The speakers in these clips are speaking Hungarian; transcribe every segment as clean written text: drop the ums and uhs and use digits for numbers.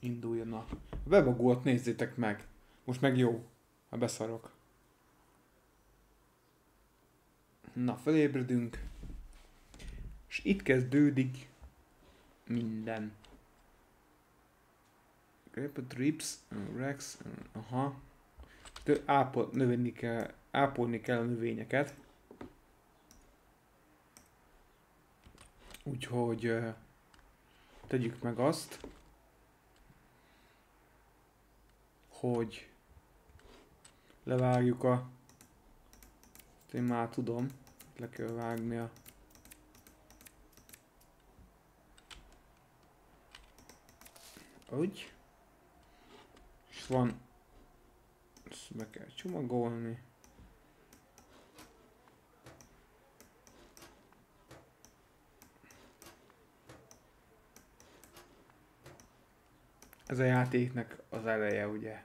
Induljon a webagolt, nézzétek meg. Most meg jó. Ha beszarok. Na, felébredünk. És itt kezdődik minden. Grape drips, Rex, aha. Ápolni kell a növényeket. Úgyhogy tegyük meg azt, hogy levágjuk a... Én már tudom, le kell vágni a... Úgy. És van... Ezt be kell csomagolni. Ez a játéknak az eleje, ugye?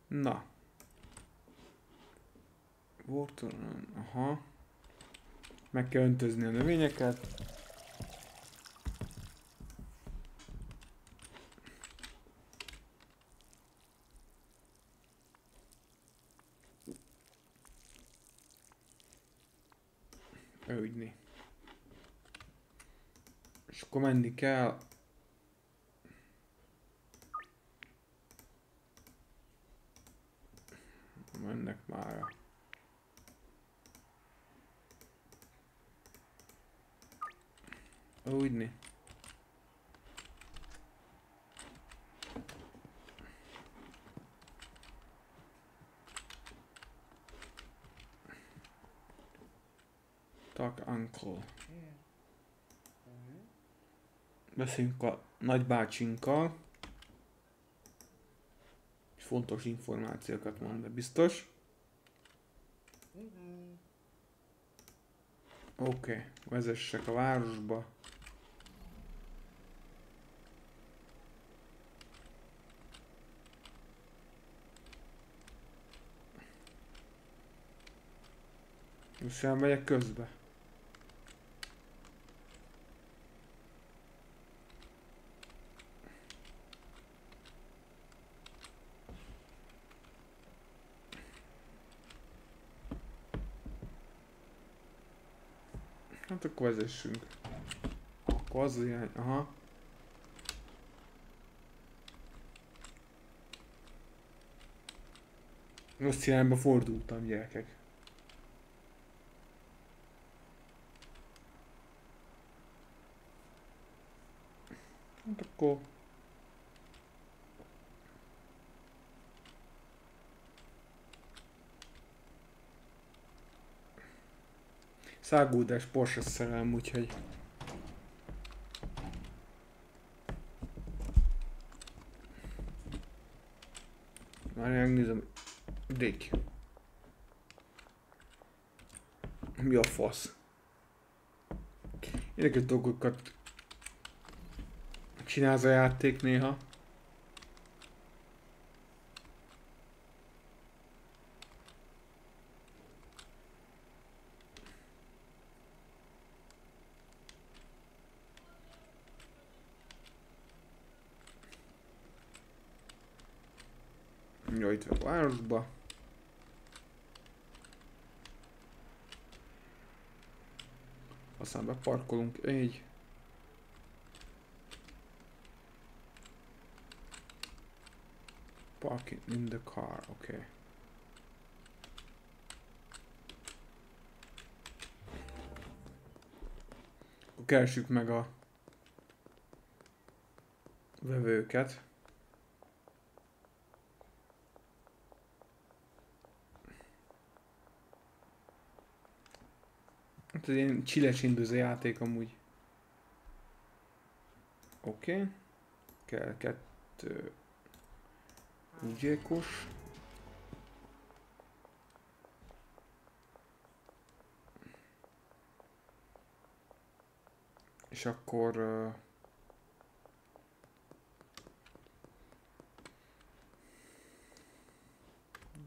Na. Watermelon, aha. Meg kell öntözni a növényeket. Ügyni. És akkor menni kell. Mennek már. Úgyni. Tak uncle. Beszéljünk a nagybácsinkkal. Fontos információkat mond, de biztos. Oké, vezessek a városba. Most elmegyek közbe. Hát akkor vezessünk. Akkor az irány, aha. Rossz irányba fordultam, gyerekek. Hát akkor... Száguldás Porsche szerelem, úgyhogy... Már megnézem... Dick. Mi a fasz? Érdekes dolgokat csinálsz a játék néha. Jó, itt van a városba. Aztán beparkolunk így. Parking in the car, oké. Okay. Akkor keresjük meg a vevőket. Hát ez ilyen csiles indúzó játék amúgy. Oké. Okay. Kell 2 gyilkos. És akkor...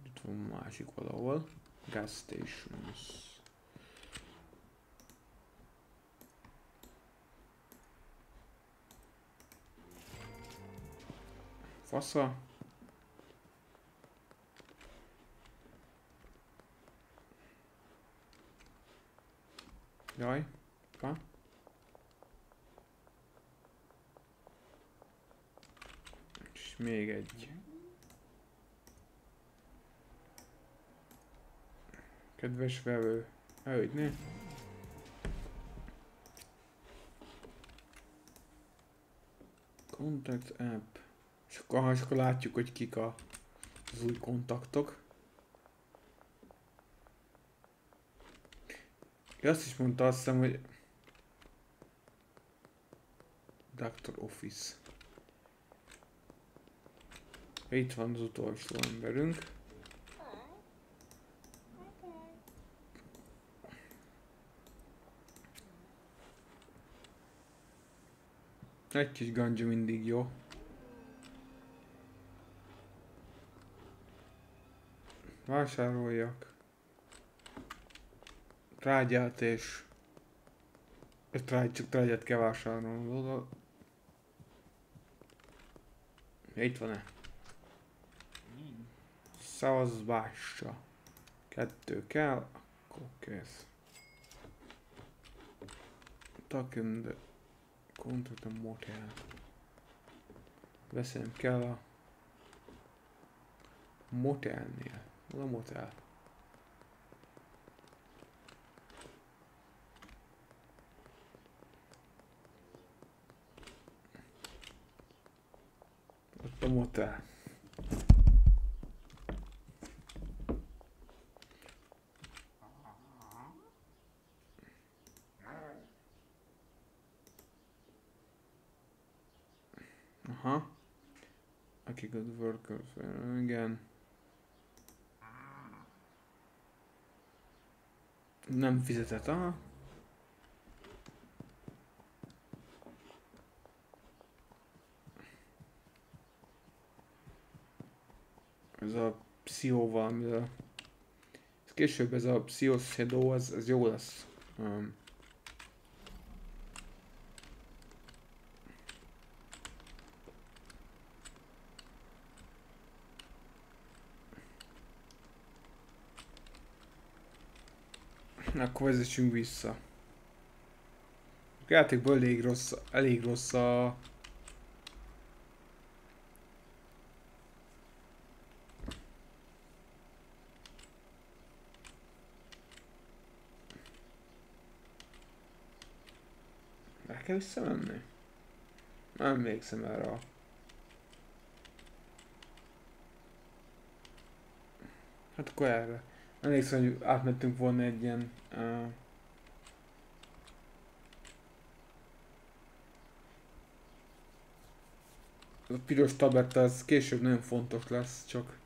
itt van másik valahol. Gas stations. Fasza. Jaj. Pa. És még egy. Kedves vevő. Elődni. Contact app. És akkor látjuk, hogy kik az új kontaktok. Ja, azt is mondta, azt hiszem, hogy Doctor Office. Itt van az utolsó emberünk. Egy kis ganja mindig jó. Vásároljak. Trágyát és... Csak trágyát kell vásárolnod. Itt van-e? Szavazásra. 2 kell, akkor kész. Talking the contact a motel. Beszélnem kell a motelnél. Hol a motel? Ott a motel. Aha. Aki good workers. Igen. Nem fizetett, aha. Ez a Pszió valamivel. Ez később ez a Pszioszedo, ez jó lesz. Akkor vezessünk vissza. A játékban elég rossz a... El kell visszamenni? Nem emlékszem erre a... Hát akkor erre. Emlékszem, hogy átmentünk volna egy ilyen... A piros tabletta az később nagyon fontos lesz, csak...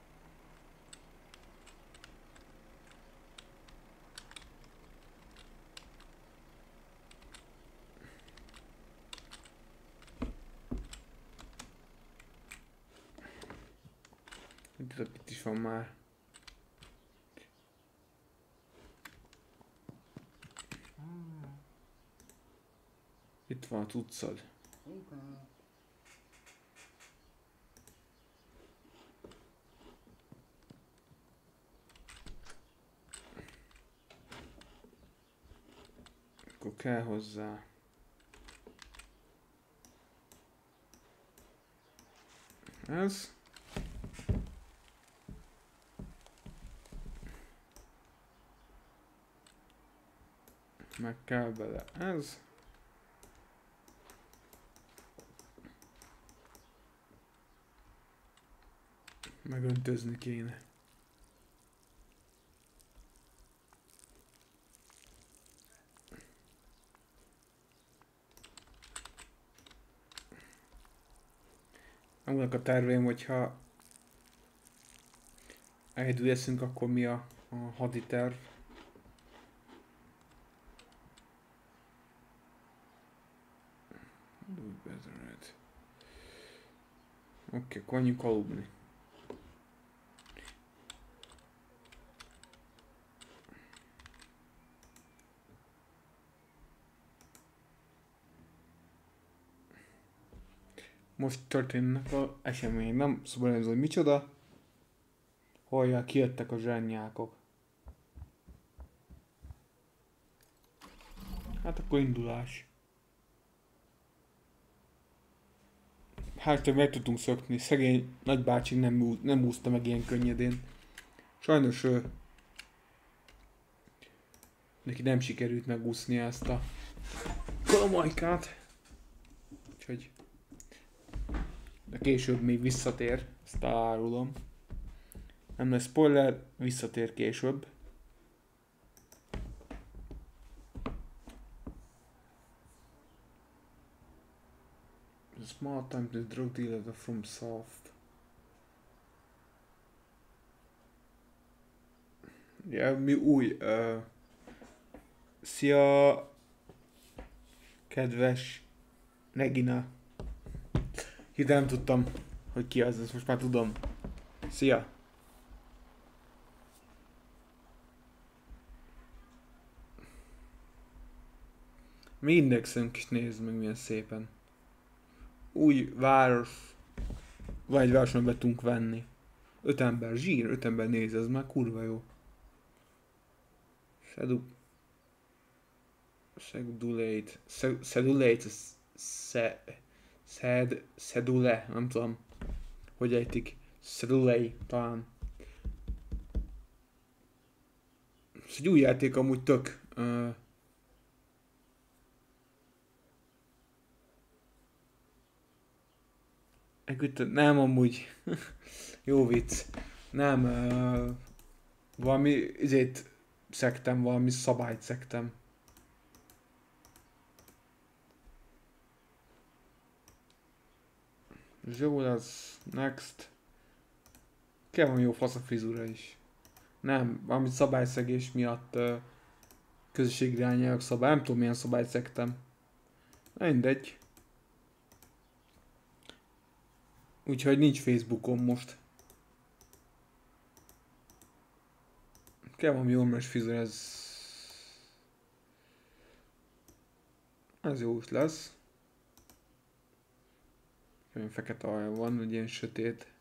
Itt is van már. Itt van a tucad. Akkor kell hozzá. Ez. Meg kell bele ez. Megöntözni kéne. Annak a terveim, hogyha egyedül leszünk, akkor mi a haditerv? Oké, akkor menjünk aludni. most történnek a esemény. Nem szóval ez, hogy micsoda. Hallják, kijöttek a zsányákok. Hát akkor indulás. Hát, hogy meg tudtunk szökni. Szegény nagybácsi nem úszta meg ilyen könnyedén. Sajnos neki nem sikerült megúszni ezt a kolomajkát. Úgyhogy de később még visszatér, ezt árulom. Nem lesz spoiler, visszatér később. A small time the drug dealer from south. Ja, mi új. Szia, kedves Regina. Hidd nem tudtam, hogy ki az, ezt most már tudom. Szia. Mi indexünk is, nézd meg milyen szépen. Új város. Vagy egy városon be tudunk venni. 5 ember zsír, 5 ember néz, ez már kurva jó. Szedule, nem tudom, hogy ejtik. Szedulei, talán. Ez egy új játék, amúgy tök. Nem amúgy. Jó vicc. Nem, valami szektem, valami szabályt szektem. Jó, az next. Kell van jó fasz a frizura is. Nem, valami szabályszegés miatt közösségi irányelvek szabály. Nem tudom milyen szabályt szektem. Mindegy. Úgyhogy nincs Facebookon most. Kell valami jól mes frizura, ez jó is lesz. Olyan fekete alja van, hogy ilyen sötét.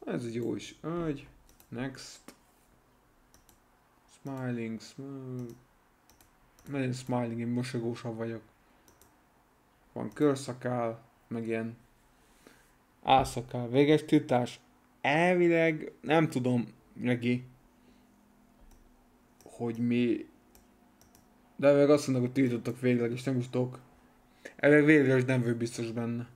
Ez egy jó is. Úgy. Next. Smiling, nagyon smiling, én mosolygósabb vagyok. Van körszakál, meg ilyen álszakál. Véges tiltás. Elvileg nem tudom, Regi, hogy mi... De meg azt mondnak, hogy tiltottak végleg, és nem is tudok. Elvileg végleges nem vagy biztos benne.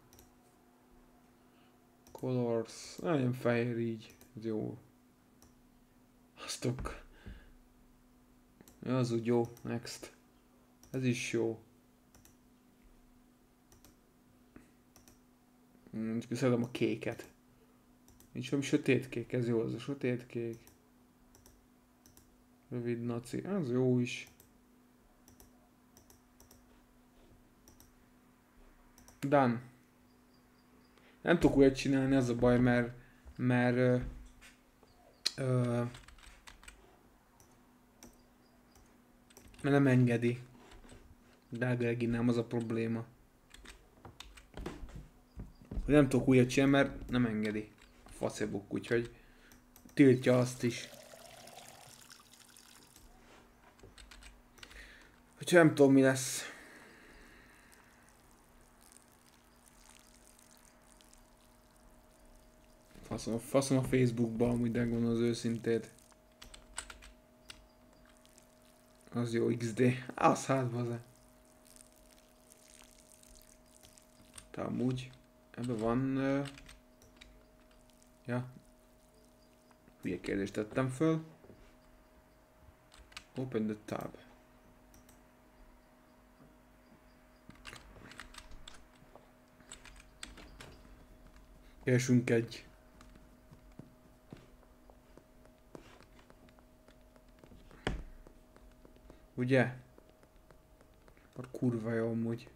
Colors, nagyon fehér így, ez jó. Aztok. Ja, az úgy jó, next. Ez is jó. Csak szeretem a kéket. Nincs valami sötétkék, ez jó, az a sötétkék. Rövid naci, ez jó is. Done. Nem tudok újat csinálni, az a baj, mert nem engedi. Drága Reginám, az a probléma. Hogy nem tudok újat csinálni, mert nem engedi a Facebook, úgyhogy tiltja azt is. Úgyhogy nem tudom mi lesz. Faszom a Facebookba, amúgy megmondom az őszintét. Az jó XD. Az hát baze. De amúgy ebben van... Ja. Hülye kérdést tettem föl. Open the tab. Keresünk egy. Ugye? A kurva jó amúgy.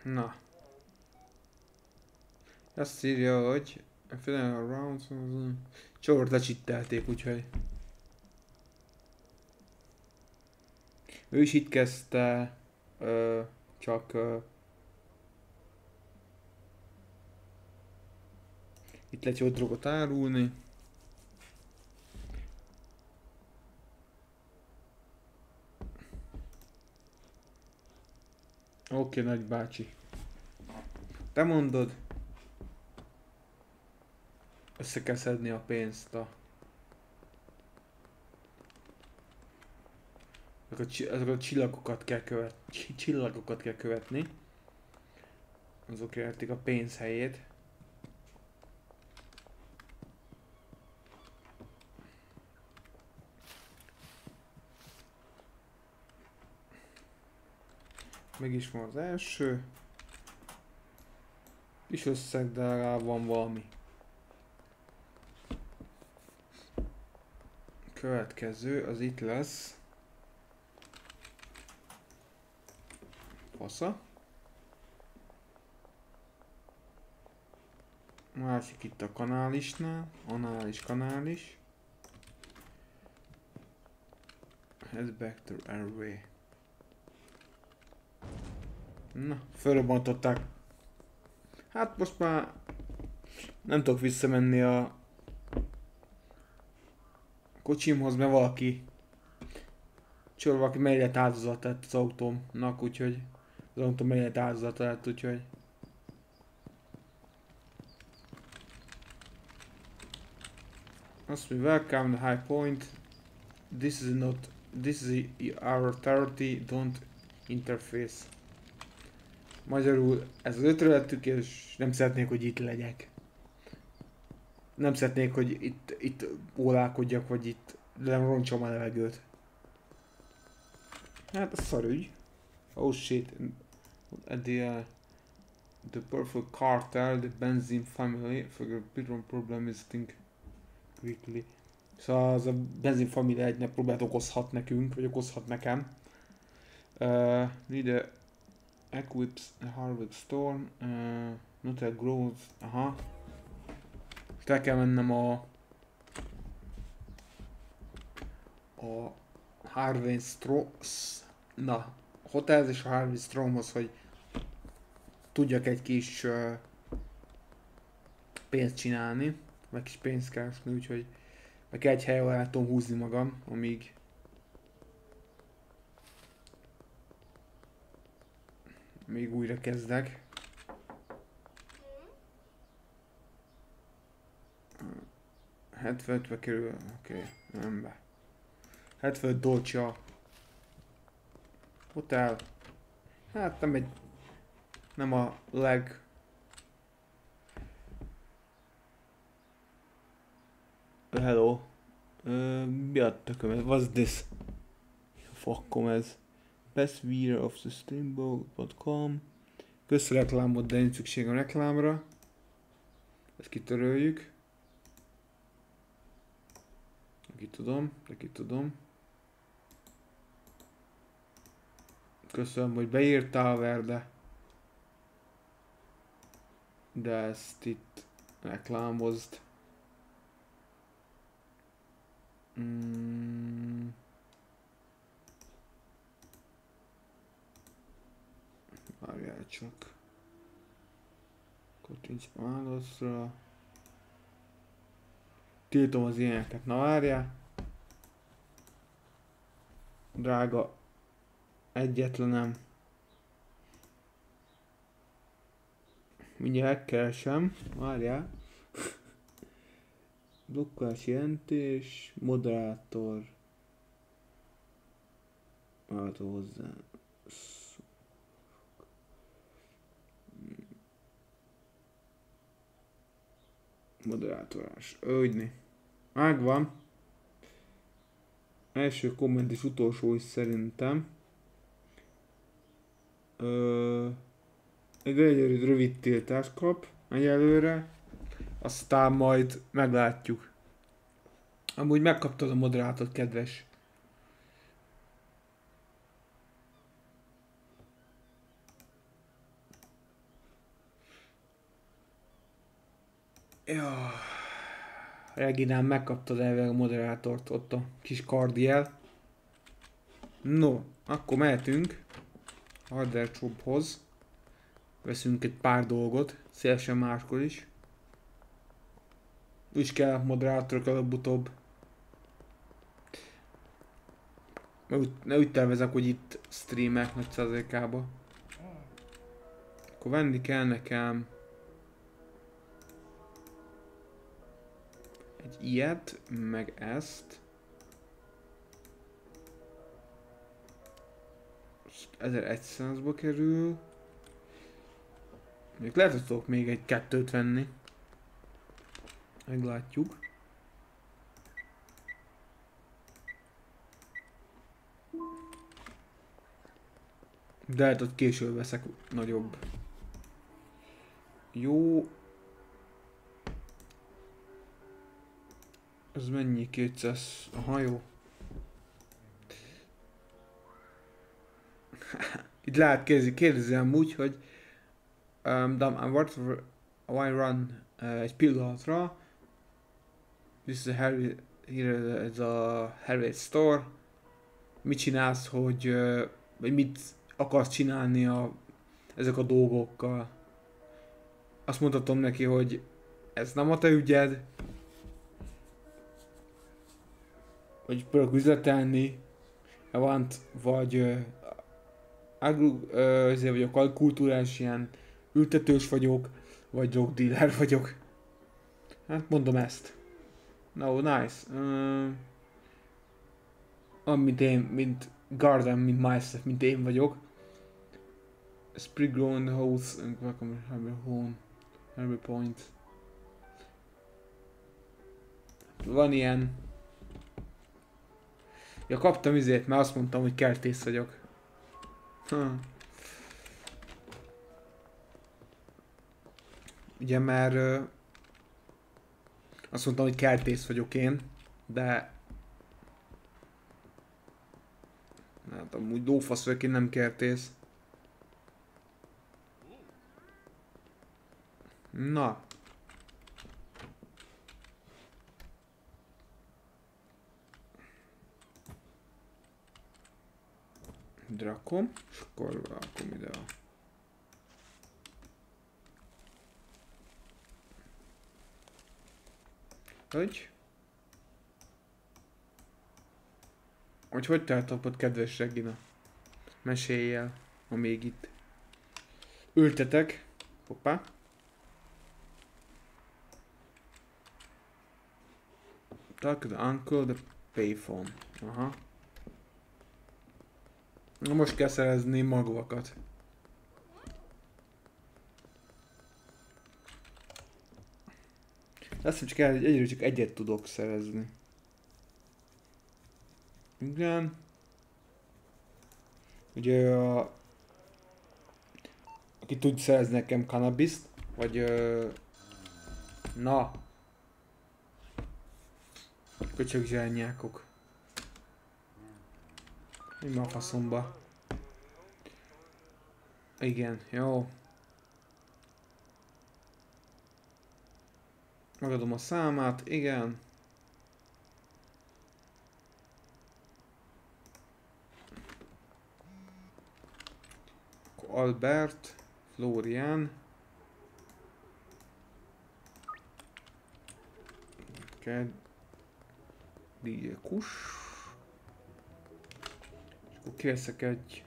Na. Azt írja, hogy a final round csort lecsittelték, úgyhogy ő is itt kezdte, ö, csak itt lehet jó drogot árulni. Oké, nagybácsi. Te mondod, össze kell szedni a pénzt azokat a csillagokat kell csillagokat kell követni. Azok értik a pénz helyét. Meg is van az első. Kis összeg, de legalább van valami. Következő, az itt lesz. Fasza. Másik itt a kanálisnál. Kanális. Head back to Airway. Na, felrobbantották. Hát most már nem tudok visszamenni a kocsimhoz, mert valaki megy lett áldozat lett az autómnak, úgyhogy az autóm megy lett áldozat lett, úgyhogy azt mondja, welcome the high point. This is our authority, don't interface. Magyarul ez az ötletettük, és nem szeretnék, hogy itt legyek. Nem szeretnék, hogy itt ólálkodjak, vagy itt nem roncsom a levegőt. Hát a szarügy. Oh shit. The perfect cartel, the benzene family, for the problem is think quickly. Szóval az a benzin família egynek próbált okozhat nekünk, vagy okozhat nekem. Need a equips a harvest storm, not a growth, aha. Most el kell mennem a na, Hotels és a Harvest Stromhoz, hogy tudjak egy kis pénzt csinálni, meg kis pénzt keresni, úgyhogy meg egy helyen el tudom húzni magam, amíg újra kezdek. Uh, 75-be kerül, oké, nem be. 75 dolcsa. Hotel. Hát nem a hello. Mi a tököm ez? What's this? Fakkom ez. Best viewer of the streamboat.com. Közreklámot, de nincs szükség a reklámra. Ezt kitöröljük. De ki tudom. Köszönöm, hogy beírtál, Verde. De ezt itt reklámozd. Várjál csak. Kattints válaszra. Tiltom az ilyeneket, na várjál. Drága egyetlenem. Mindjárt megkeresem, várjál. Blokkás jelentés, moderátor. Váltó hozzá. Moderátorás. Ögyni. Megvan. Első komment és utolsó is szerintem. Egy rövid tiltást kap egyelőre. Aztán majd meglátjuk. Amúgy megkaptad a moderátort, kedves. Ja. Reginám megkaptad elvileg a moderátort, ott a kis kardjel. No, akkor mehetünk Harder Shophoz. Veszünk egy pár dolgot, szélesen máskor is. Úgy kell moderátorok előbb-utóbb. Ne úgy tervezek, hogy itt streamek nagy százalékába. Akkor venni kell nekem egy ilyet, meg ezt. 1100-ba kerül. Még lehet, hogy tudok még egy kettőt venni. Meglátjuk. De hát ott később veszek nagyobb. Jó. Ez mennyi? 200? Aha, jó. Itt lehet kérdezni amúgy, hogy what why run egy pillanatra. This is a Harry, here is a Harry store. Mit csinálsz, hogy vagy mit akarsz csinálni ezek a dolgokkal? Azt mondhatom neki, hogy ez nem a te ügyed. Vagy próbálok üzletelni. Vagy ezért vagyok kultúrás, ilyen ültetős vagyok, vagy drogdealer vagyok. Hát mondom ezt. No, nice. Mint én, mint Garden, mint myself, mint én vagyok. Spring grown house, welcome to home, Harry Point. Van ilyen. Ja, kaptam izét, mert azt mondtam, hogy kertész vagyok. Ugye, mert azt mondtam, hogy kertész vagyok én, de hát amúgy lófasz vagyok, én nem kertész. Na. Drakom, és akkor rakom ide a... Hogy tartott, kedves Regina? Mesélj el, ha még itt ültetek. Hoppá. Talk to the uncle, the payphone. Aha. Na most kell szerezni magvakat. Azt hiszem, egyről csak egyet tudok szerezni. Igen. Ugye aki tud szerezni nekem cannabiszt, vagy na. Köcsög zsányákok. Mi a faszomba? Igen, jó. Megadom a számát, igen. Albert, Florian. Diékus. És akkor kérszek egy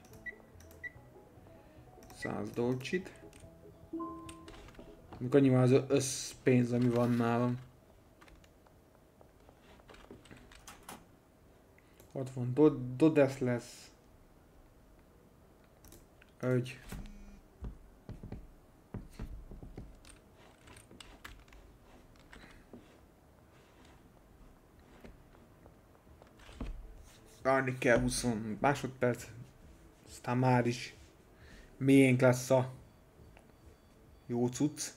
100 dolcsit. Amikor annyi már az összpénz, ami van nálam. Ott van Dodes lesz. Ögy. Várni kell 20 másodperc. Aztán már is miénk lesz a jó cucc.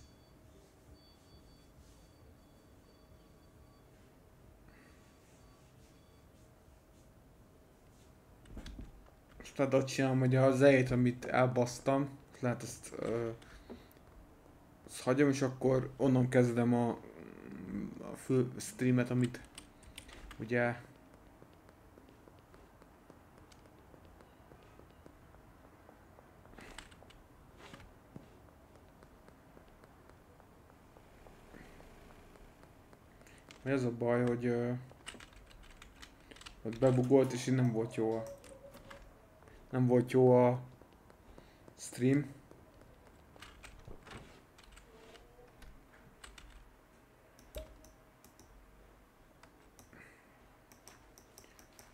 Most adat csinálom, hogy az elejét, amit elbasztam, lehet ezt hagyom, és akkor onnan kezdem a a fő streamet, amit ugye ez a baj, hogy ott bebugolt és így nem volt jó a stream.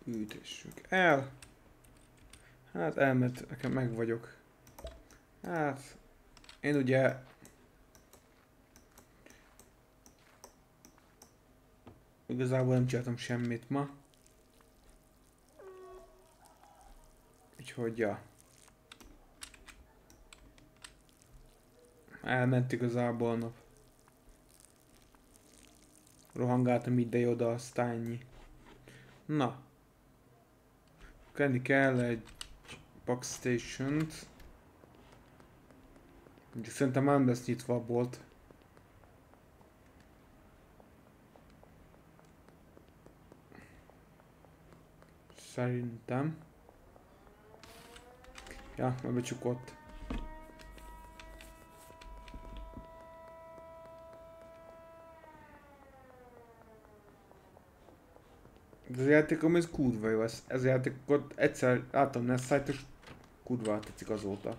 Ütessük el. Hát elment, nekem meg vagyok. Hát én ugye igazából nem csináltam semmit ma. Úgyhogy ja. Elment igazából a nap. Rohangáltam ide-oda, aztán ennyi. Na. Kenni kell egy Packstation-t. Szerintem már nem lesz nyitva a bolt. Szerintem. Ja, meg becsukott. Ez a játékom, ez kurva jó, ez a játékot egyszer láttam Nest-site és kurva tetszik azóta.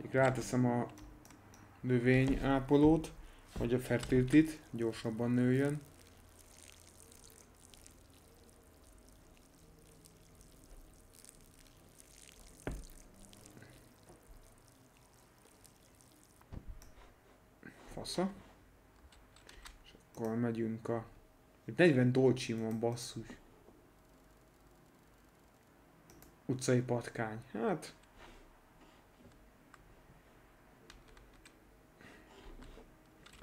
Így ráteszem a növényápolót, vagy a fertilitit, gyorsabban nőjön. Fasza. És akkor megyünk a... Itt 40 dolcsim van, basszus. Utcai patkány. Hát...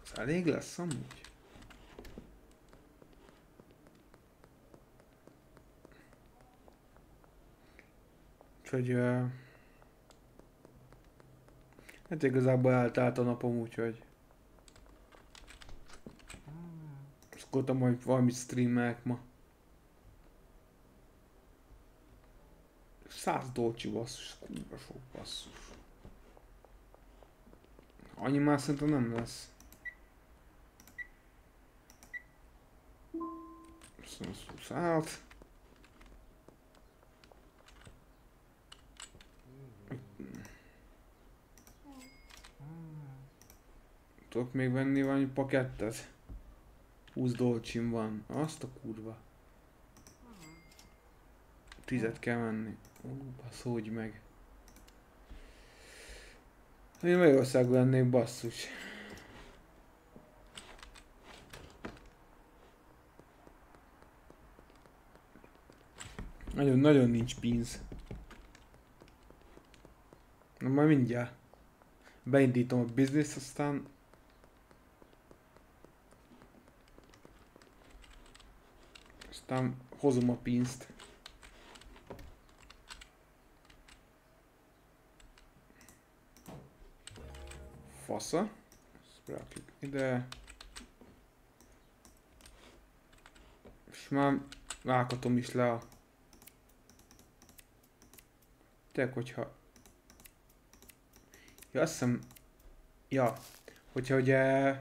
Az elég lesz amúgy. Úgyhogy... Hát igazából eltelt a napom, úgyhogy... Azt gondoltam, hogy valamit streamelek ma. 100 dolcsi basszus, kurva sok basszus. Annyi már szerintem nem lesz. Szállt. Tudok még venni valami pakettet? 20 dolcsim van. Azt a kurva. 10-et kell venni. Baszódj meg. Én Magyarországon lennék, basszus. Nagyon nincs pénz. Na majd mindjárt. Beindítom a bizniszt, aztán... Aztán hozom a pénzt. Fasza. Ezt berakjuk ide. És már vághatom is le a... Tényleg, hogyha... Ja, azt hiszem... Ja, hogyha ugye...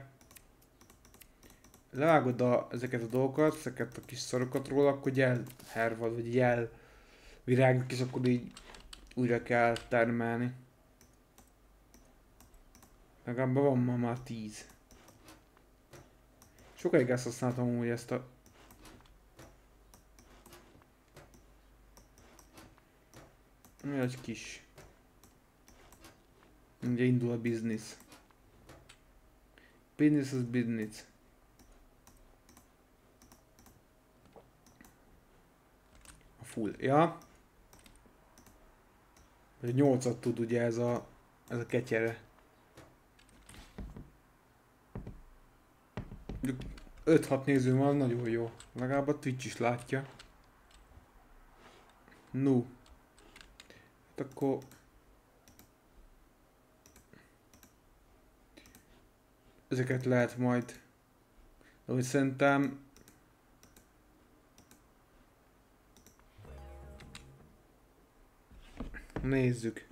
Levágod ezeket a dolgokat, ezeket a kis szarokat róla, akkor ugye elhervad, vagy elviráglik, és akkor így újra kell termelni. Legalább van ma már 10. Sokáig ezt használtam amúgy ezt a... Egy kis... Ugye indul a business. Business az business. A full, ja. 8-at tud ugye ez a ketyere. 5-6 néző van, nagyon jó. Legalább a Twitch is látja. No. Hát akkor... ezeket lehet majd. De úgy szerintem... Nézzük.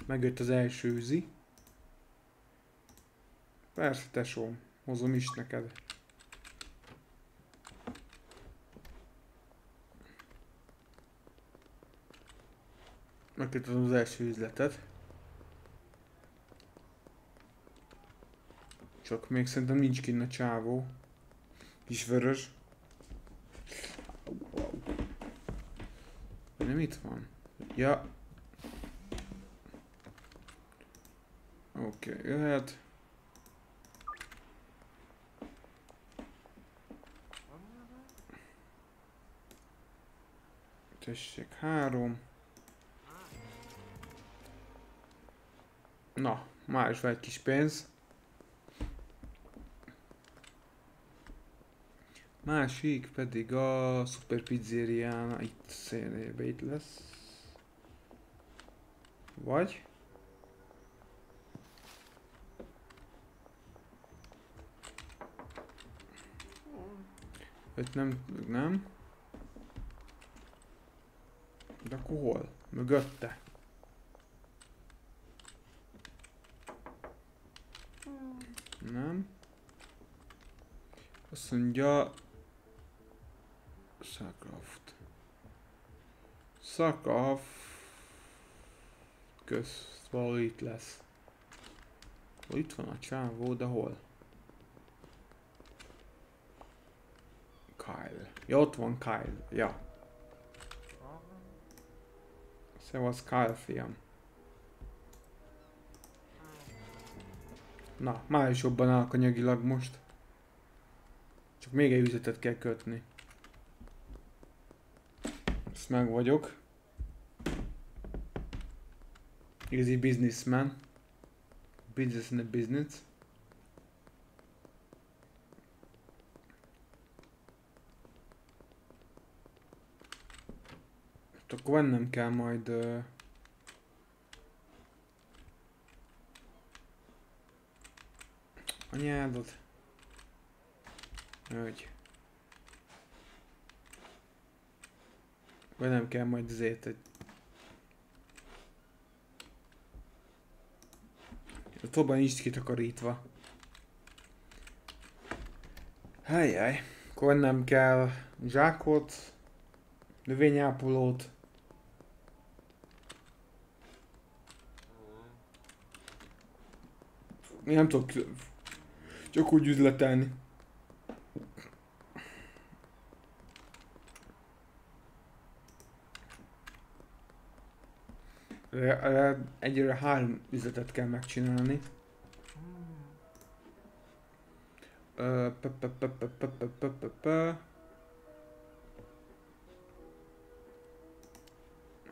Megjött az első üzi. Persze tesóm, hozom is neked. Megkötöm az első üzletet. Csak még szerintem nincs kinn a csávó. Kis vörös. Nem itt van? Ja. Oké, jöhet. Tessék, 3. Na, már is van egy kis pénz. Másik pedig a Super Pizzeriána itt szélébe itt lesz. Vagy? Öt nem. De akkor hol? Mögötte. Nem. Azt mondja... Szakaft. Közt valahol itt lesz. Itt van a csávó, de hol? Kyle. Ja, ott van Kyle. Ja. Szevasz Kyle, fiam. Na, már is jobban állok anyagilag most. Csak még egy üzletet kell kötni. Ezt meg vagyok. Easy businessman. Business in a business. Akkor vennem kell majd... anyádat. Hogy. Vennem kell majd azért egy... A tobban nincs kitakarítva. Helyjaj. Akkor vennem kell zsákot, növényápolót. Nem tudok csak úgy üzletelni. Egyre 3 üzletet kell megcsinálni.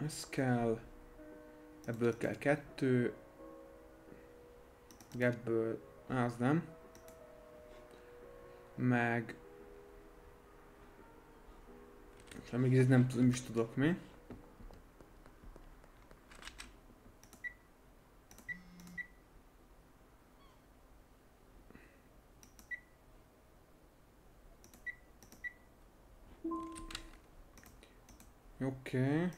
Ez kell. Ebből kell 2. Ebből az nem. Meg... Még ez nem tudom, is tudok mi. Oké.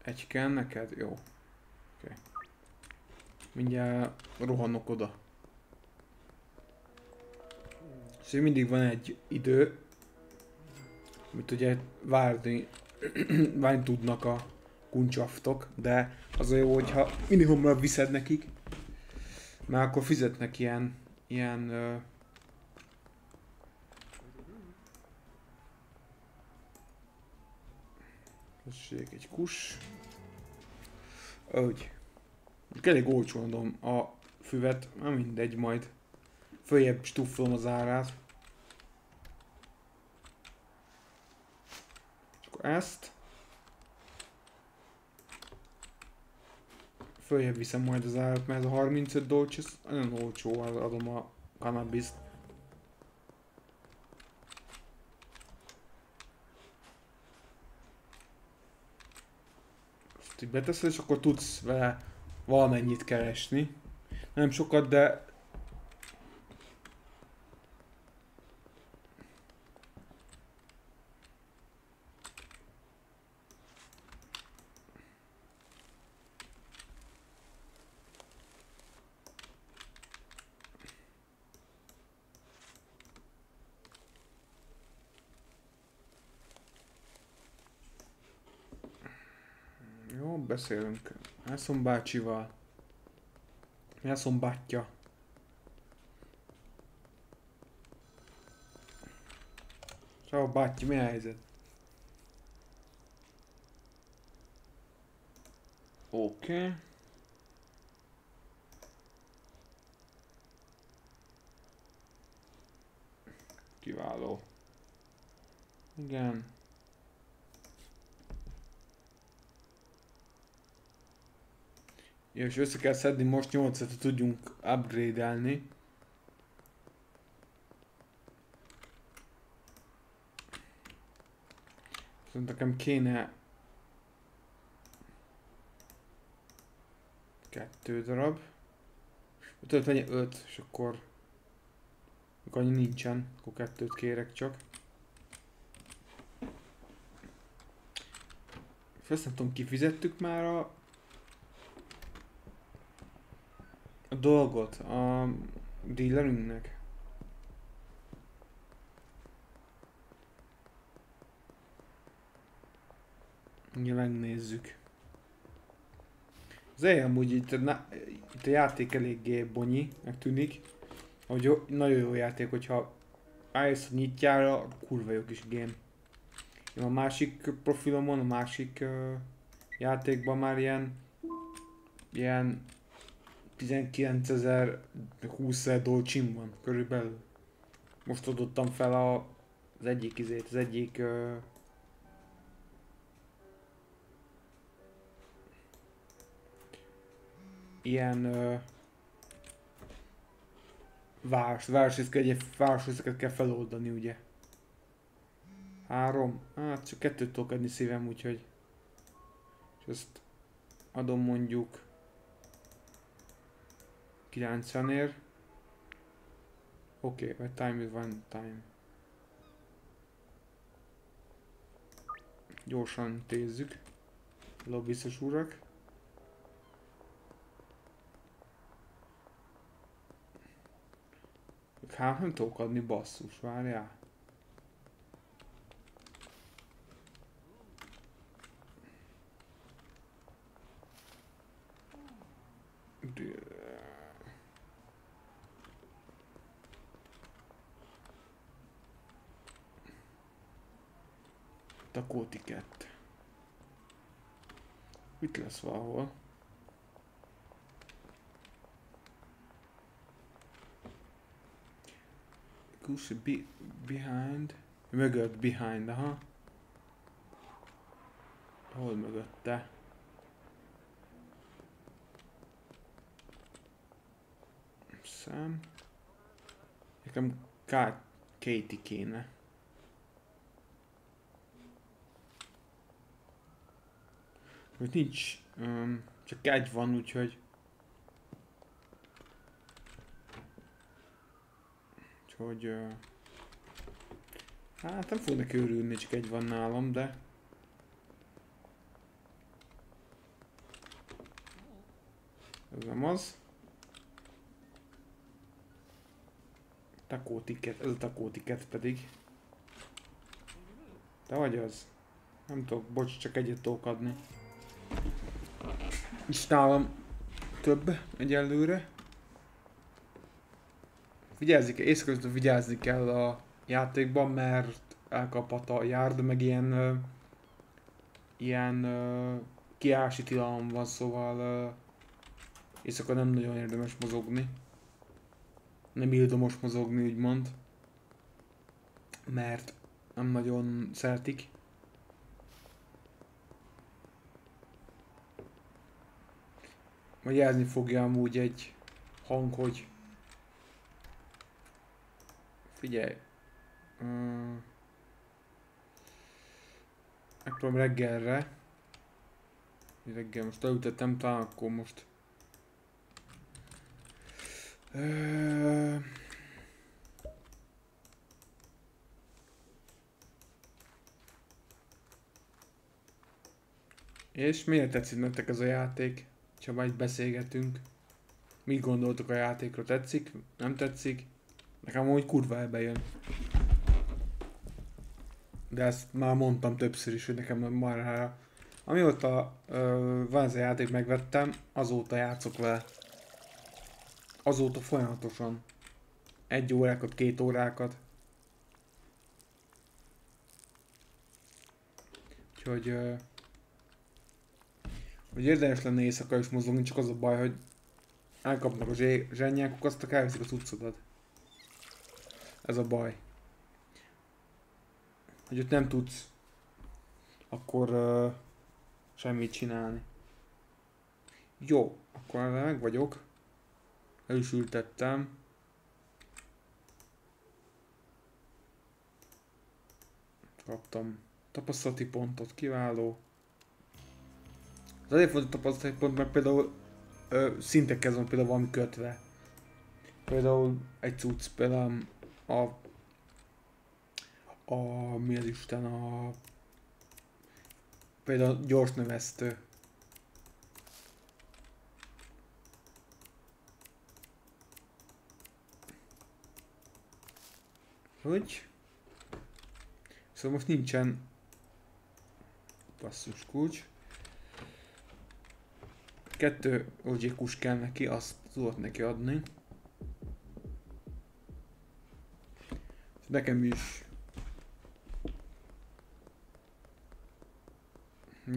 Egy kell neked? Jó. Oké. Mindjárt rohanok oda. És mindig van egy idő, amit ugye várni tudnak a kuncsaftok, de az a jó, hogyha mindig hamarabb viszed nekik, mert akkor fizetnek ilyen tessék, egy kus. Úgy. Elég olcsón adom a füvet, nem mindegy, majd följebb stuffolom az árát. És akkor ezt. Följebb viszem majd az árat, mert ez a 35 dolcs, ez nagyon olcsó, adom a cannabis-t. Ezt így beteszed, és akkor tudsz vele valamennyit keresni. Nem sokat, de... Jó, beszélünk. Elszom bácsival. Elszom bátyja. Ciao bátyja, mi a helyzet? Oké. Kiváló. Igen. Ja, és össze kell szedni most 8-at, hogy tudjunk upgrade-elni. Szóval nekem kéne 2 darab. 5 legyen 5, és akkor annyi nincsen, akkor 2-t kérek csak. És azt nem tudom, kifizettük már a dolgot a dealerünknek. Ugye megnézzük. Az amúgy itt a játék eléggé bonyi, megtűnik. Hogy nagyon jó játék, hogyha állsz a nyitjára, kurva jó kis game. A másik profilomon, a másik játékban már ilyen 19.000 20.000 dolcsim van körülbelül. Most adottam fel az egyik az egyik ilyen városrészeket kell feloldani, ugye. 3, hát csak 2 tudok adni szívem, úgyhogy. És ezt adom mondjuk 90-ért. Oké, my time is one time. Gyorsan tézzük. Lobbiztos urak. Hát nem tudok adni, basszus, várjál. Takótiket. Itt lesz valahol. Goose behind. Mögött, behind, aha. Hol mögötte? Sam. Nekem Katie kéne. Hogy nincs, csak egy van, úgyhogy... Úgyhogy... hát nem fog neki örülni, csak egy van nálam, de... Ez nem az. Takótiket, ez a takótiket pedig. Te vagy az? Nem tudok, bocs, csak egyet tudok adni. És nálam több egyelőre. Vigyázni kell, észre vigyázni kell a játékban, mert elkaphat a yard, meg ilyen kiási tilalom van, szóval éjszaka nem nagyon érdemes mozogni. Nem ildomos mozogni, úgymond. Mert nem nagyon szeretik. Majd jelzni fogja amúgy egy hang, hogy figyelj. Megpróbálom reggelre. Reggel most elütettem, talán akkor most Ö... És miért tetszik nektek ez a játék? Ha majd beszélgetünk. Mit gondoltok a játékról? Tetszik? Nem tetszik? Nekem úgy kurva elbejön. De ezt már mondtam többször is, hogy nekem marhára. Amióta van ez a játék, megvettem, azóta játszok vele. Azóta folyamatosan. 1 órákat, 2 órákat. Úgyhogy... hogy érdemes lenne éjszaka is mozogni, csak az a baj, hogy elkapnak a zsennyákok, aztán elviszik a cuccodat. Ez a baj. Hogy ott nem tudsz akkor semmit csinálni. Jó, akkor meg vagyok. El is ültettem. Kaptam tapasztalati pontot, kiváló. Az azért volt a tapasztalati pont, mert például szintekhez van például valami kötve. Például egy cucc, például mi az Isten, például gyors növesztő. Hogy? Szóval most nincsen basszus kulcs. 2 OG-kus kell neki, azt tudod neki adni. Nekem is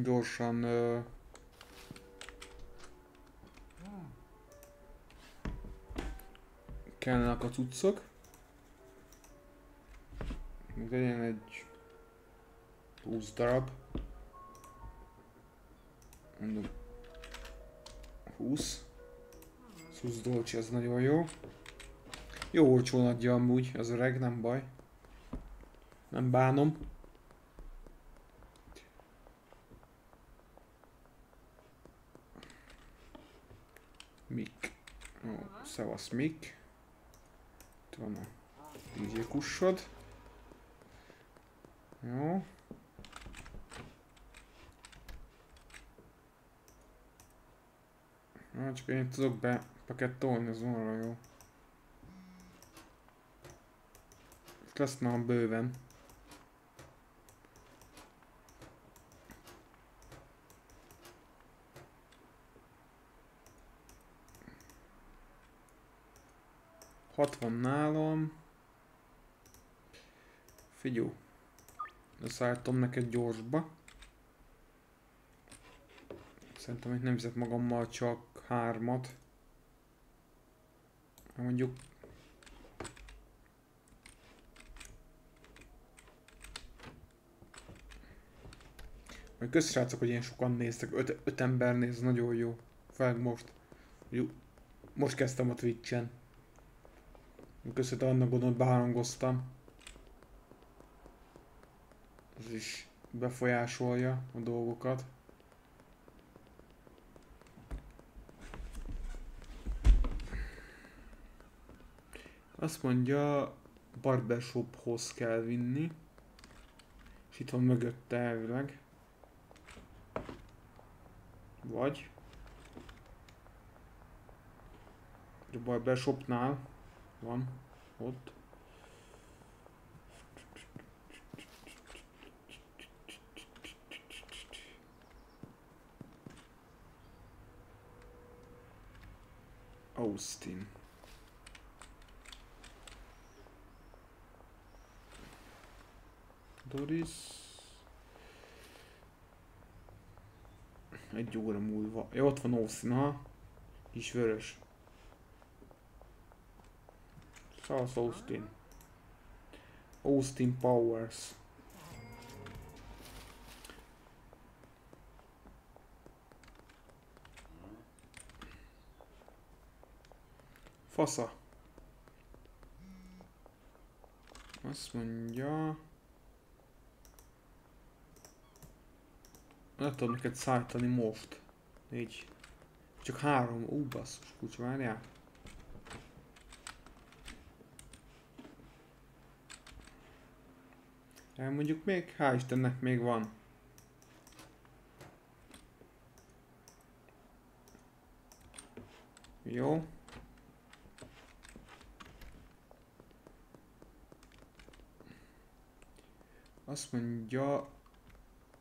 gyorsan kellene a cuccok. Még legyen egy 20 darab. Mondom 20 dolcsi, ez nagyon jó. Jó olcsón adja amúgy az öreg, nem baj. Nem bánom. Mik. Ó, szevasz Mik. Itt van a DJ kussod. Jó. Csak én tudok bepakettolni, az arra jó. Lesz már bőven. Hat van nálam. Figyú. Leszálltam neked gyorsba. Szerintem itt nem viszek magammal csak 3-at. Mondjuk majd kösz srácok, hogy ilyen sokan néztek. 5 ember néz, nagyon jó. Főleg most. Jó. Most kezdtem a Twitch-en. Köszönöm, annak gondolt beharangoztam. Ez is befolyásolja a dolgokat. Azt mondja, barbershophoz kell vinni. És itt van mögötte elvileg. Vagy a barbershopnál van ott. Austin. Doris. 1 óra múlva. Ja, ott van Austin, ha? Kis vörös. Szalasz Austin. Austin Powers. Fasza. Azt mondja... Nem tudom neked szállítani most. Így. Csak 3. Basszus, kulcs, várjál. Elmondjuk még? Hál' Istennek még van. Jó. Azt mondja,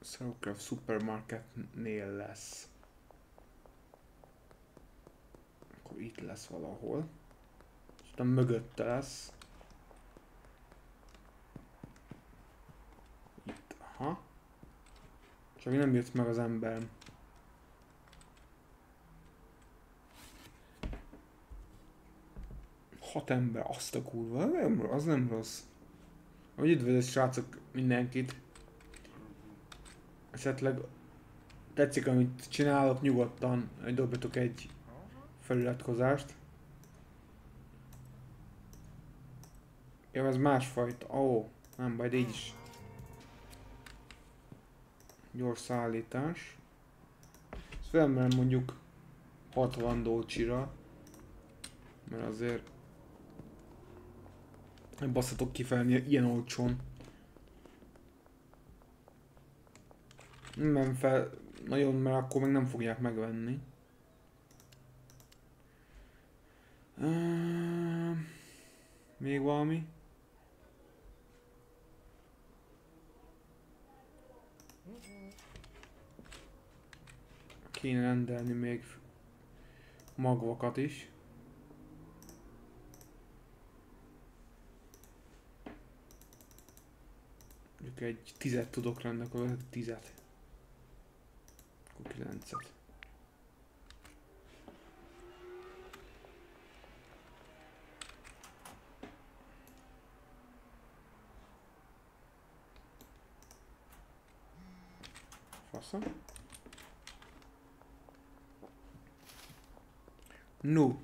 Southcraft Supermarketnél lesz. Akkor itt lesz valahol. És utána mögötte lesz. Itt, aha. Csak nem jött meg az ember. Hat ember, azt a kurva, az nem rossz. Hogy üdvözlök srácok mindenkit. Esetleg tetszik, amit csinálok, nyugodtan dobjatok egy feliratkozást. Jó, ez másfajta. Ó, nem baj, de így is. Gyors szállítás. Ezt felmerem mondjuk 60 dolcsira. Mert azért nem basszatok kifelni ilyen olcsón. Nem fel nagyon, mert akkor még nem fogják megvenni. Még valami? Kéne rendelni még magvakat is. Egy 10-et tudok rendelni, 10-et. Akkor 9-et. Faszom. No.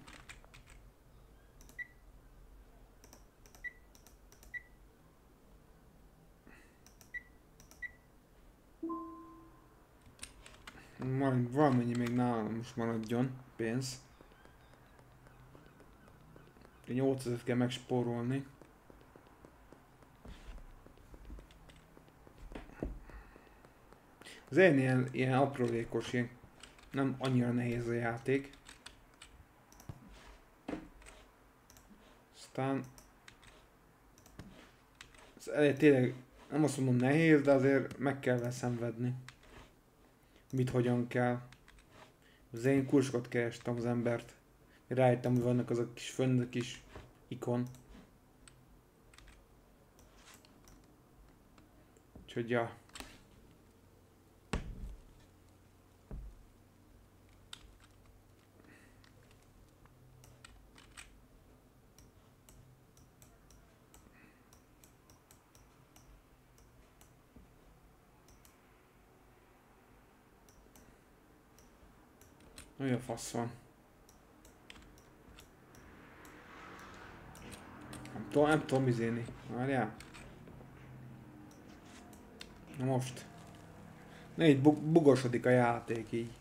Valamennyi még nálam most maradjon pénz. 8000 kell megspórolni. Az ilyen aprólékos, ilyen nem annyira nehéz a játék. Aztán ez elég tényleg nem azt mondom nehéz, de azért meg kell vele szenvedni. Mit hogyan kell. Az én kursokat kerestem az embert. Rájöttem, hogy vannak azok kis fönn kis ikon. Úgyhogy ja. Olyan fasz van. Nem tudom izélni. Várjál. Na most. Ne így bugosodik a játék így.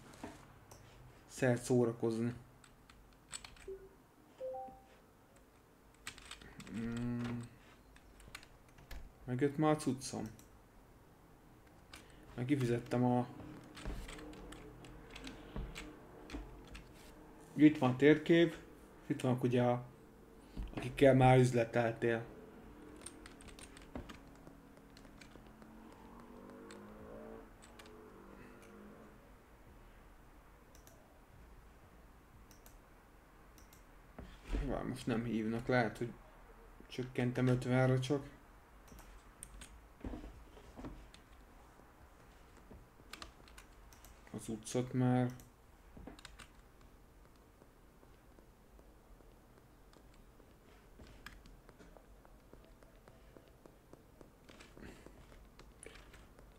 Szeret szórakozni. Megjött már a cuccom. Meg kifizettem a... Itt van a térkép. Itt vannak ugye a... akikkel már üzleteltél. Most nem hívnak, lehet, hogy csökkentem 50-re csak. Az utcot már.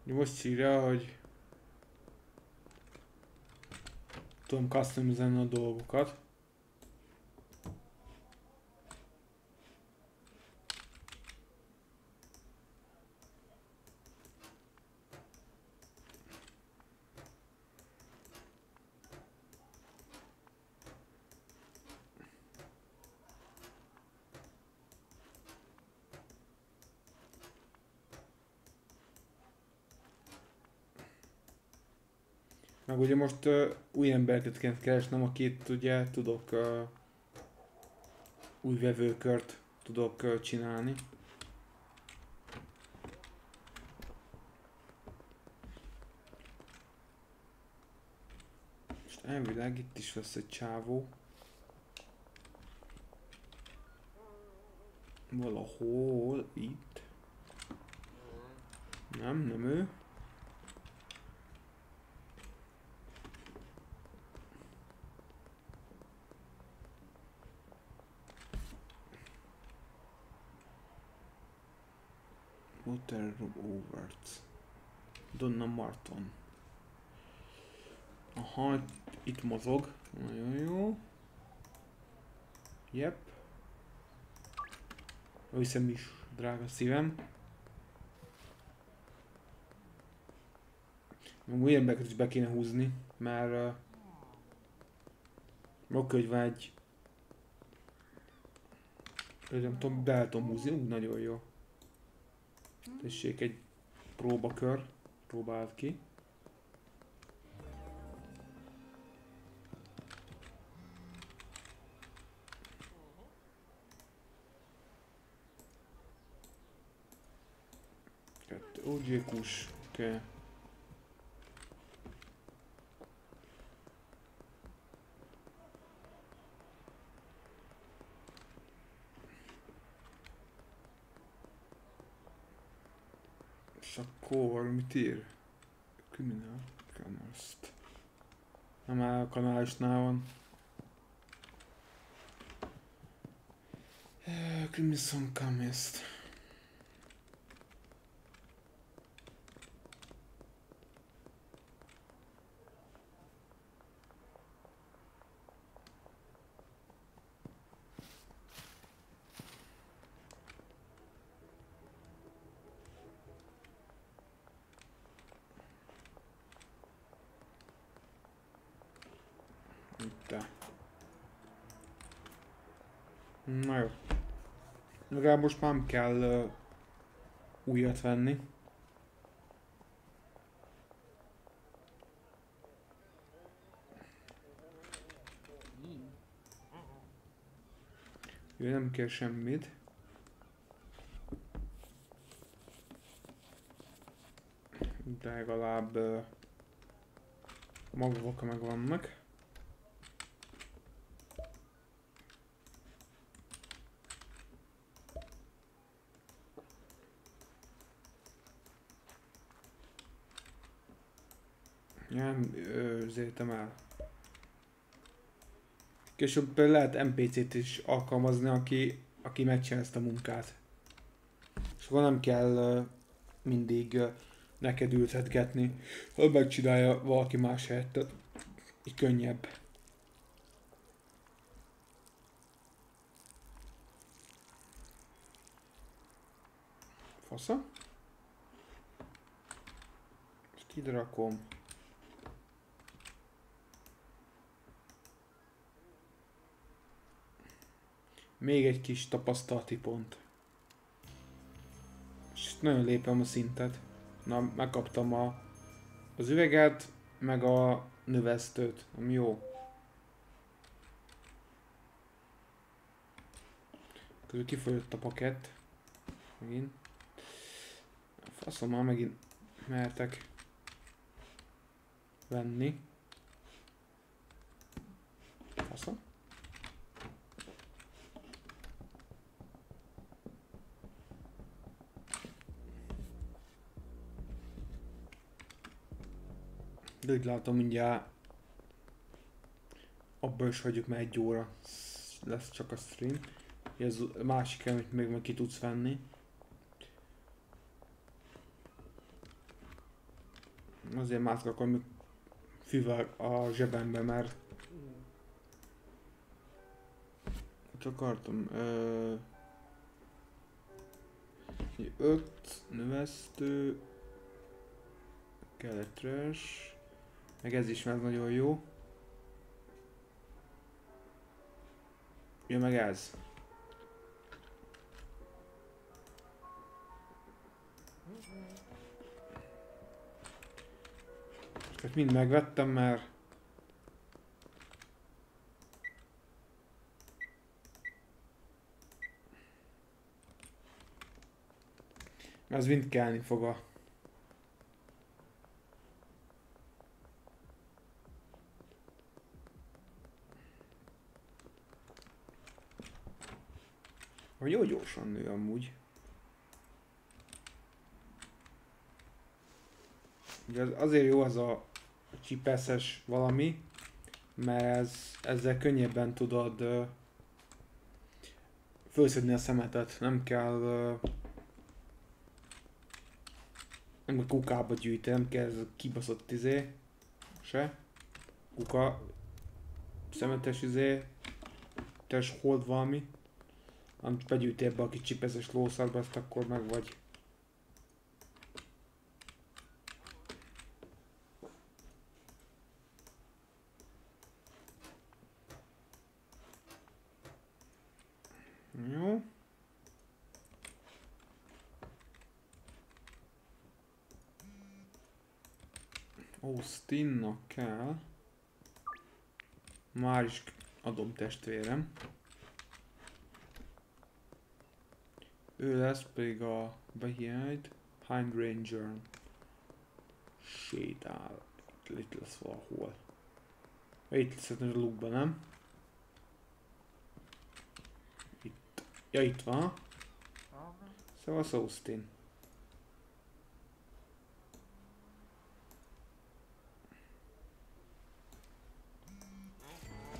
Most írja, hogy tudom customizálni a dolgokat. Meg ugye most új embereket kell keresnem, akit ugye tudok új vevőkört tudok csinálni. Most elvileg itt is lesz egy csávó. Valahol itt. Nem ő. Water Overt. Donna Marton. Aha, itt mozog. Nagyon jó. Yep. Hiszem is, drága szívem. Új embereket is be kéne húzni, mert oké, hogy van egy... Nem tudom, be tudom húzni, nagyon jó. Tessék egy próbakör, próbáld ki. OG-kus, oké. És akkor mit ír? Criminal Chemist. Nem áll a kanálisnál van. Crimson Chemist. Itt. Na jó. Legalább most már nem kell újat venni. Ő nem kell semmit. De legalább magvak meg vannak. Nem őrzétem el. Később lehet NPC-t is alkalmazni, aki megcsinálja ezt a munkát. És akkor nem kell mindig neked ültetgetni, ha megcsinálja valaki más helyett. Így könnyebb. Fasza. Ezt ide rakom. Még egy kis tapasztalati pont. És nagyon lépem a szintet. Na, megkaptam az üveget, meg a növesztőt, ami jó. Közül kifolyott a pakett. Megint. Faszom, már megint mertek venni. Faszom. De úgy látom, mindjárt abban is hagyjuk, mert 1 óra lesz csak a stream. Ez a másik, amit még meg ki tudsz venni. Azért mászkak a füvel a zsebembe, mert csak akartam 5 növesztő keletres, meg ez is már nagyon jó. Ja, meg ez. Ezt mind megvettem már. Ez mind kelni fog a... Jó gyorsan nő amúgy. Ugye azért jó az a csipeszes valami, mert ezzel könnyebben tudod fölszedni a szemetet, nem kell kukába gyűjteni, nem kell ez a kibaszott se. Kuka, szemetes hold valami. Amit begyűjtél ebbe a kis csipeszes lószarba, ezt akkor meg vagy. Jó. Austinnak kell. Már is adom testvérem. Ő lesz pedig a Behind Ranger. Sétál. Itt lesz valahol. Itt lesz a lukban, nem? Itt. Ja, itt van. Szóval Austin.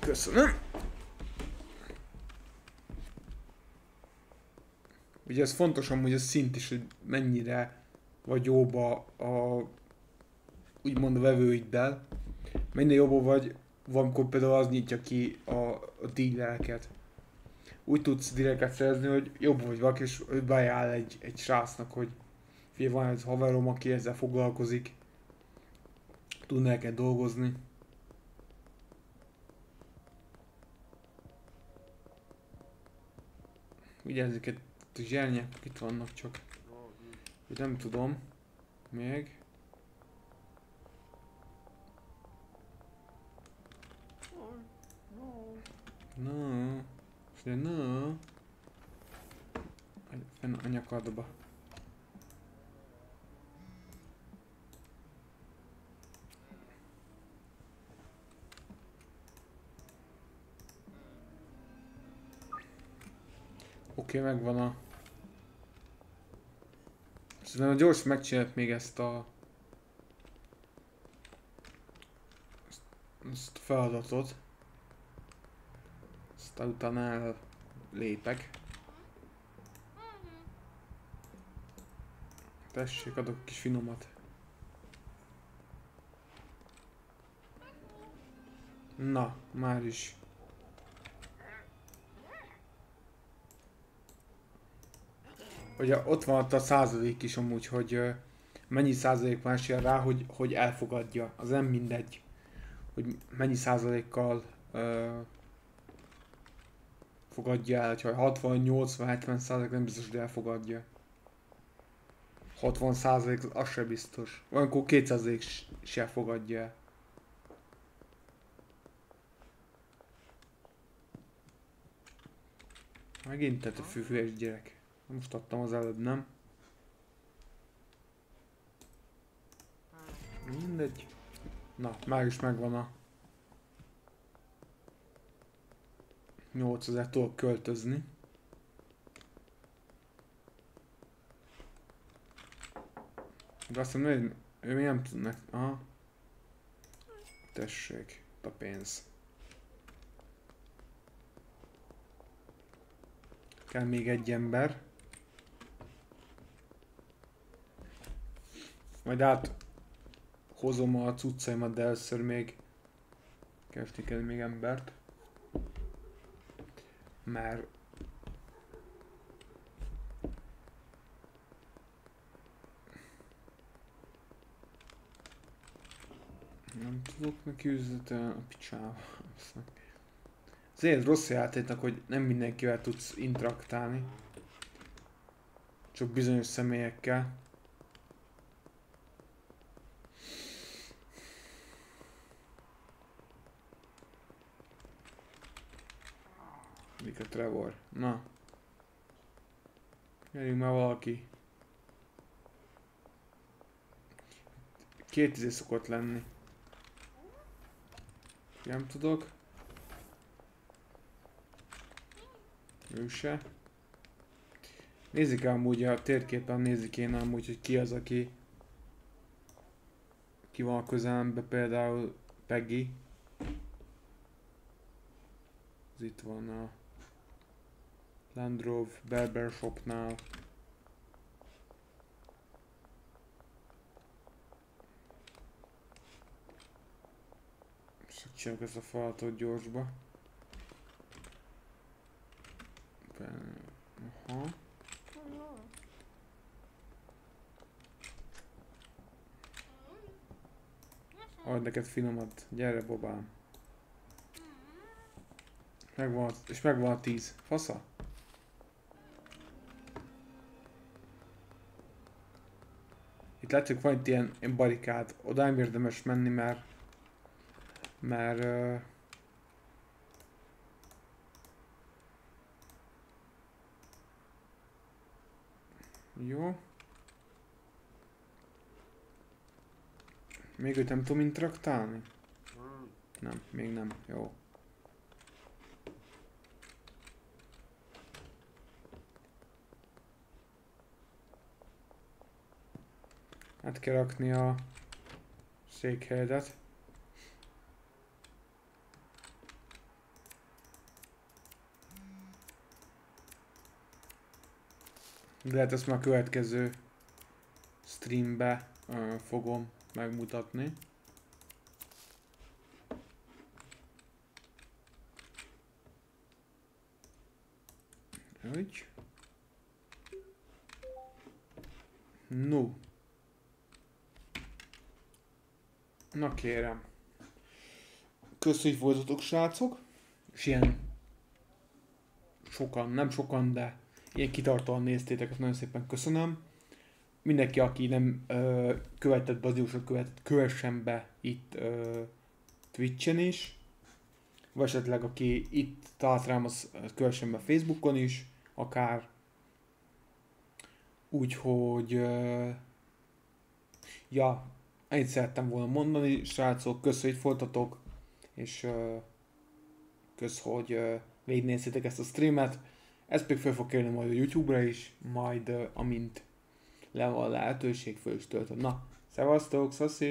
Köszönöm. Ugye ez fontos amúgy a szint is, hogy mennyire vagy jóba a úgymond a vevőiddel. Mennyire jóba vagy, valamikor például az nyitja ki a dílereket. Úgy tudsz dílereket szerezni, hogy jobb vagy valaki, és ő beáll egy srácnak, hogy figyelj, van egy haverom, aki ezzel foglalkozik. Tud neked dolgozni. Ugye ezeket a zsernyek itt vannak csak. Én nem tudom. Még. No. No. Fenn a nyakadba. Oké, megvan a... Szerintem gyors megcsinált még ezt a feladatot. Aztán utána lépek. Tessék, adok kis finomat. Na, már is. Ugye ott van ott a százalék is amúgy, hogy mennyi százalék van esélye rá, hogy elfogadja. Az nem mindegy, hogy mennyi százalékkal fogadja el. Ha 60, 80, 70 százalék nem biztos, hogy elfogadja. 60 százalék az se biztos. Olyankor 200 se fogadja el. Megint tett a fűhülyes gyerek. Most adtam az előbb, nem? Mindegy. Na, már is megvan a 8000 tudok költözni. De azt hiszem, ő még nem tudnak. Aha. Tessék, a pénz. Kell még egy ember. Majd hozom a cuccaimat, de először még keresni kell még embert. Mert nem tudok neki üzletelni a picsába. Azért rossz játéknak, hogy nem mindenkivel tudsz interaktálni. Csak bizonyos személyekkel. Mika Trevor. Na. Gyerünk már valaki. 2 szokott lenni. Nem tudok. Ő se. Nézik amúgy a térképen, nézik én amúgy, hogy ki az, aki van a közelemben, például Peggy. Ez itt van a Landrove Barber Shopnál. Csinálok ezt a feladatot gyorsba. Aha. Adj neked finomat. Gyere, babám. Megvan, és megvan a 10. Fasza? Itt látszik, van itt ilyen barikád. Oda nem érdemes menni, mert jó. Még őt nem tudom interaktálni? Nem, még nem. Jó. Át kell rakni a székhelyedet. De hát ezt már a következő streambe fogom megmutatni. Úgy. No. Na kérem. Köszönjük voltatok, srácok. És ilyen sokan, nem sokan, de ilyen kitartóan néztétek, ezt nagyon szépen köszönöm. Mindenki, aki nem követett Bazilusot, kövessen be itt Twitchen is. Vagy esetleg aki itt talált rám, az kövessen be Facebookon is, akár. Úgyhogy ja, ennyit szerettem volna mondani, srácok, köszönjük, hogy voltatok, és kösz, hogy végignéztétek ezt a streamet. Ez pedig fel fog kerülni majd a YouTube-ra is, majd amint le van a lehetőség, föl is töltöm. Na, szevasztok, szaszi!